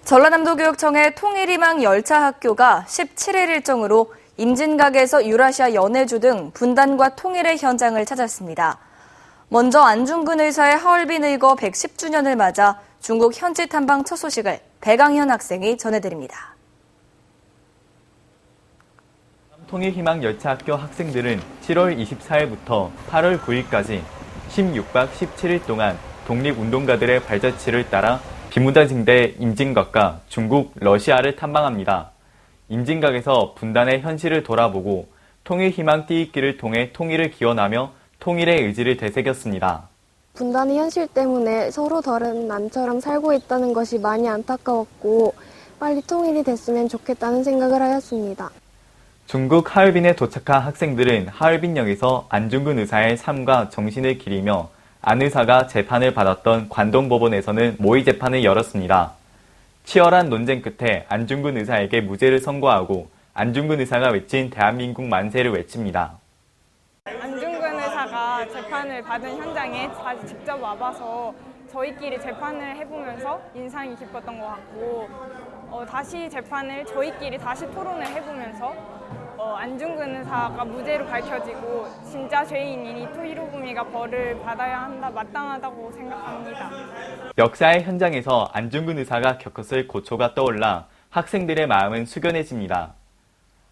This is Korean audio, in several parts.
전라남도교육청의 통일희망 열차학교가 17일 일정으로 임진각에서 유라시아 연해주 등 분단과 통일의 현장을 찾았습니다. 먼저 안중근 의사의 하얼빈 의거 110주년을 맞아 중국 현지 탐방 첫 소식을 배강현 학생이 전해드립니다. 통일희망 열차학교 학생들은 7월 24일부터 8월 9일까지 16박 17일 동안 독립운동가들의 발자취를 따라 비무장지대 임진각과 중국, 러시아를 탐방합니다. 임진각에서 분단의 현실을 돌아보고 통일희망 띠입기를 통해 통일을 기원하며 통일의 의지를 되새겼습니다. 분단의 현실 때문에 서로 다른 남처럼 살고 있다는 것이 많이 안타까웠고 빨리 통일이 됐으면 좋겠다는 생각을 하였습니다. 중국 하얼빈에 도착한 학생들은 하얼빈역에서 안중근 의사의 삶과 정신을 기리며 안 의사가 재판을 받았던 관동법원에서는 모의 재판을 열었습니다. 치열한 논쟁 끝에 안중근 의사에게 무죄를 선고하고 안중근 의사가 외친 대한민국 만세를 외칩니다. 안중근 의사가 재판을 받은 현장에 다시 직접 와봐서 저희끼리 재판을 해보면서 인상이 깊었던 것 같고 다시 재판을 저희끼리 다시 토론을 해보면서 안중근 의사가 무죄로 밝혀지고 진짜 죄인인 이토 히로부미가 벌을 받아야 한다, 마땅하다고 생각합니다. 역사의 현장에서 안중근 의사가 겪었을 고초가 떠올라 학생들의 마음은 숙연해집니다.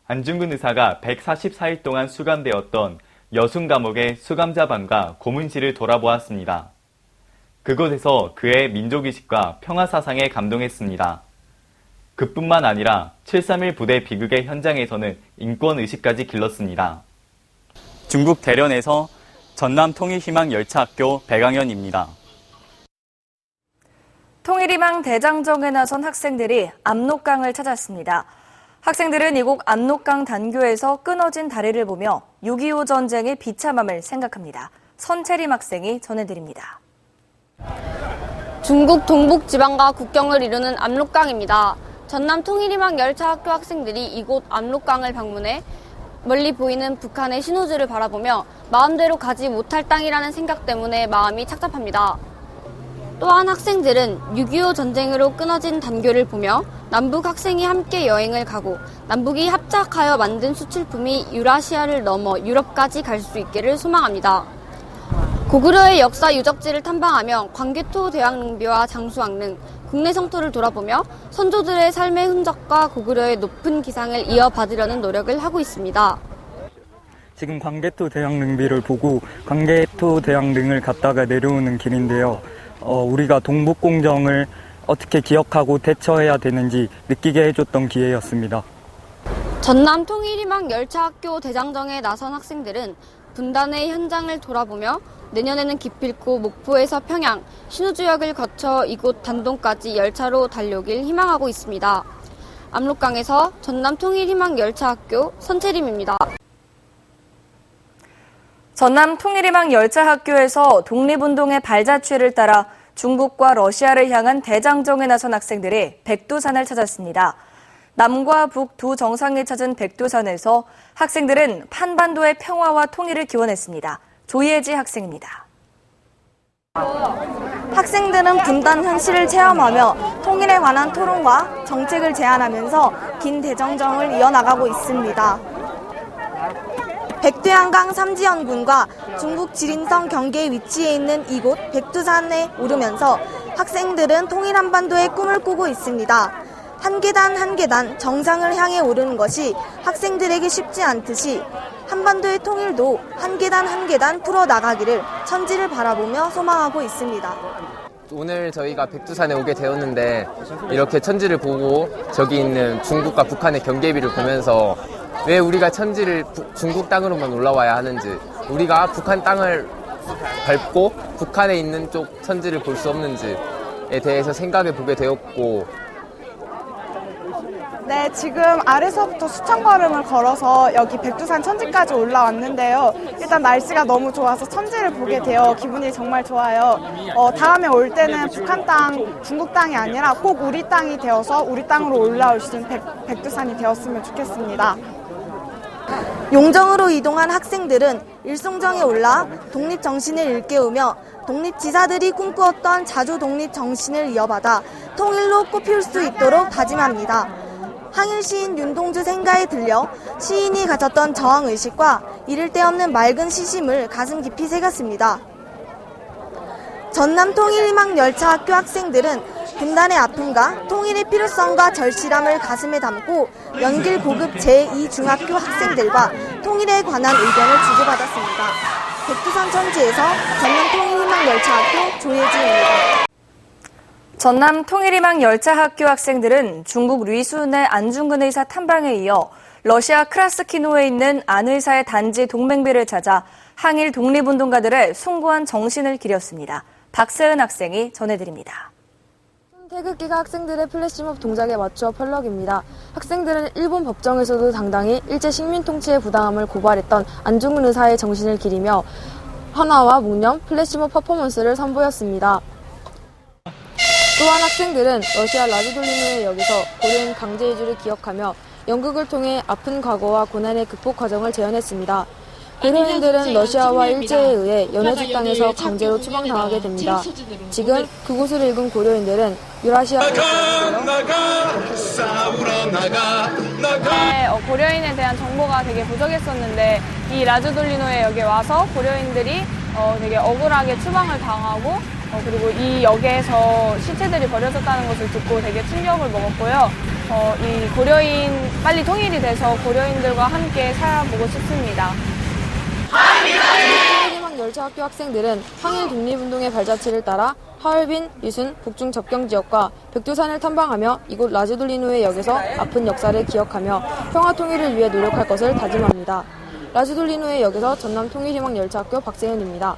안중근 의사가 144일 동안 수감되었던 여순 감옥의 수감자반과 고문실을 돌아보았습니다. 그곳에서 그의 민족의식과 평화사상에 감동했습니다. 그뿐만 아니라 7.3.1 부대 비극의 현장에서는 인권의식까지 길렀습니다. 중국 대련에서 전남 통일희망 열차학교 배강현입니다. 통일희망 대장정에 나선 학생들이 압록강을 찾았습니다. 학생들은 이곳 압록강 단교에서 끊어진 다리를 보며 6.25 전쟁의 비참함을 생각합니다. 선채림 학생이 전해드립니다. 중국 동북지방과 국경을 이루는 압록강입니다. 전남 통일희망 열차학교 학생들이 이곳 압록강을 방문해 멀리 보이는 북한의 신호주를 바라보며 마음대로 가지 못할 땅이라는 생각 때문에 마음이 착잡합니다. 또한 학생들은 6.25 전쟁으로 끊어진 단교를 보며 남북 학생이 함께 여행을 가고 남북이 합작하여 만든 수출품이 유라시아를 넘어 유럽까지 갈 수 있기를 소망합니다. 고구려의 역사 유적지를 탐방하며 광개토 대왕릉비와 장수왕릉, 국내 성토를 돌아보며 선조들의 삶의 흔적과 고구려의 높은 기상을 이어받으려는 노력을 하고 있습니다. 지금 광개토 대왕릉비를 보고 광개토 대왕릉을 갔다가 내려오는 길인데요. 우리가 동북공정을 어떻게 기억하고 대처해야 되는지 느끼게 해줬던 기회였습니다. 전남 통일희망 열차학교 대장정에 나선 학생들은 분단의 현장을 돌아보며 내년에는 기필코 목포에서 평양, 신우주역을 거쳐 이곳 단동까지 열차로 달려오길 희망하고 있습니다. 압록강에서 전남 통일희망 열차학교 선채림입니다. 전남 통일희망 열차학교에서 독립운동의 발자취를 따라 중국과 러시아를 향한 대장정에 나선 학생들이 백두산을 찾았습니다. 남과 북 두 정상이 찾은 백두산에서 학생들은 한반도의 평화와 통일을 기원했습니다. 조예지 학생입니다. 학생들은 분단 현실을 체험하며 통일에 관한 토론과 정책을 제안하면서 긴 대장정을 이어나가고 있습니다. 백두양강 삼지연군과 중국 지린성 경계에 위치해 있는 이곳 백두산에 오르면서 학생들은 통일 한반도의 꿈을 꾸고 있습니다. 한 계단 한 계단 정상을 향해 오르는 것이 학생들에게 쉽지 않듯이 한반도의 통일도 한 계단 한 계단 풀어나가기를 천지를 바라보며 소망하고 있습니다. 오늘 저희가 백두산에 오게 되었는데 이렇게 천지를 보고 저기 있는 중국과 북한의 경계비를 보면서 왜 우리가 천지를 중국 땅으로만 올라와야 하는지, 우리가 북한 땅을 밟고 북한에 있는 쪽 천지를 볼 수 없는지에 대해서 생각해 보게 되었고, 네, 지금 아래서부터 수천 걸음을 걸어서 여기 백두산 천지까지 올라왔는데요. 일단 날씨가 너무 좋아서 천지를 보게 되어 기분이 정말 좋아요. 다음에 올 때는 북한 땅, 중국 땅이 아니라 꼭 우리 땅이 되어서 우리 땅으로 올라올 수 있는 백두산이 되었으면 좋겠습니다. 용정으로 이동한 학생들은 일송정에 올라 독립정신을 일깨우며 독립지사들이 꿈꾸었던 자주 독립정신을 이어받아 통일로 꽃피울 수 있도록 다짐합니다. 항일 시인 윤동주 생가에 들려 시인이 가졌던 저항의식과 이를 데 없는 맑은 시심을 가슴 깊이 새겼습니다. 전남 통일희망열차학교 학생들은 분단의 아픔과 통일의 필요성과 절실함을 가슴에 담고 연길 고급 제2중학교 학생들과 통일에 관한 의견을 주고받았습니다. 백두산 천지에서 전남 통일희망열차학교 조예지입니다. 전남 통일희망 열차학교 학생들은 중국 류순의 안중근 의사 탐방에 이어 러시아 크라스키노에 있는 안 의사의 단지 동맹비를 찾아 항일 독립운동가들의 숭고한 정신을 기렸습니다. 박세은 학생이 전해드립니다. 태극기가 학생들의 플래시몹 동작에 맞추어 펄럭입니다. 학생들은 일본 법정에서도 당당히 일제 식민 통치의 부당함을 고발했던 안중근 의사의 정신을 기리며 한화와 묵념, 플래시몹 퍼포먼스를 선보였습니다. 또한 학생들은 러시아 라주돌리노의 역에서 고려인 강제 이주를 기억하며 연극을 통해 아픈 과거와 고난의 극복 과정을 재현했습니다. 고려인들은 러시아와 일제에 의해 연해주 땅에서 강제로 추방당하게 됩니다. 지금 그곳을 읽은 고려인들은 유라시아 고려인에 대한 정보가 되게 부족했었는데 이 라주돌리노의 역에 와서 고려인들이 되게 억울하게 추방을 당하고 그리고 이 역에서 시체들이 버려졌다는 것을 듣고 되게 충격을 먹었고요. 이 고려인 빨리 통일이 돼서 고려인들과 함께 살아보고 싶습니다. 통일희망 열차학교 학생들은 항일 독립운동의 발자취를 따라 하얼빈, 유순, 북중 접경 지역과 백두산을 탐방하며 이곳 라주돌리노의 역에서 아픈 역사를 기억하며 평화 통일을 위해 노력할 것을 다짐합니다. 라주돌리노의 역에서 전남 통일희망 열차학교 박세은입니다.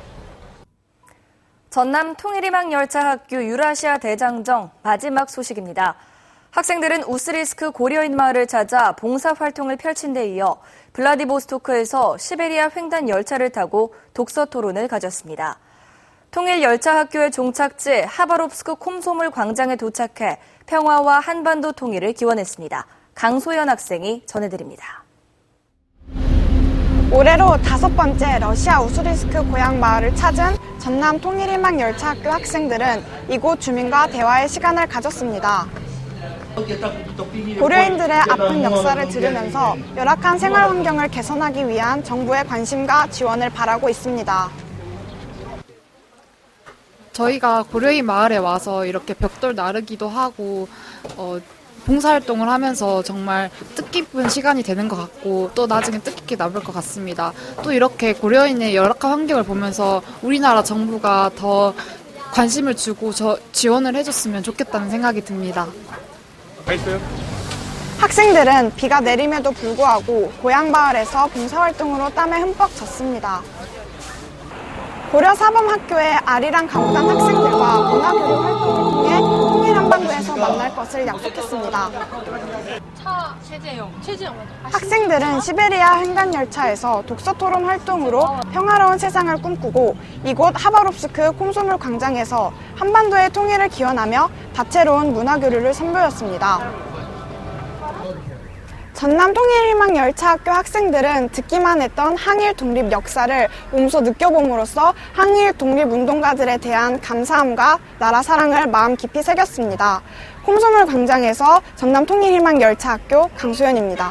전남 통일희망 열차학교 유라시아 대장정 마지막 소식입니다. 학생들은 우스리스크 고려인 마을을 찾아 봉사활동을 펼친 데 이어 블라디보스토크에서 시베리아 횡단 열차를 타고 독서 토론을 가졌습니다. 통일열차학교의 종착지 하바롭스크 콤소몰 광장에 도착해 평화와 한반도 통일을 기원했습니다. 강소연 학생이 전해드립니다. 올해로 5번째 러시아 우스리스크 고향 마을을 찾은 전남 통일희망 열차학교 학생들은 이곳 주민과 대화의 시간을 가졌습니다. 고려인들의 아픈 역사를 들으면서 열악한 생활 환경을 개선하기 위한 정부의 관심과 지원을 바라고 있습니다. 저희가 고려인 마을에 와서 이렇게 벽돌 나르기도 하고 봉사활동을 하면서 정말 뜻깊은 시간이 되는 것 같고 또 나중에 뜻깊게 남을 것 같습니다. 또 이렇게 고려인의 열악한 환경을 보면서 우리나라 정부가 더 관심을 주고 지원을 해줬으면 좋겠다는 생각이 듭니다. 학생들은 비가 내림에도 불구하고 고향 마을에서 봉사활동으로 땀에 흠뻑 젖습니다. 고려사범학교의 아리랑 강단 학생들과 문화교류 활동을 통해 통일 한반도에서 만날 것을 약속했습니다. 학생들은 시베리아 횡단열차에서 독서토론 활동으로 평화로운 세상을 꿈꾸고 이곳 하바롭스크 콤소몰 광장에서 한반도의 통일을 기원하며 다채로운 문화교류를 선보였습니다. 전남 통일희망 열차학교 학생들은 듣기만 했던 항일 독립 역사를 몸소 느껴봄으로써 항일 독립운동가들에 대한 감사함과 나라 사랑을 마음 깊이 새겼습니다. 콤소몰 광장에서 전남 통일희망 열차학교 강소연입니다.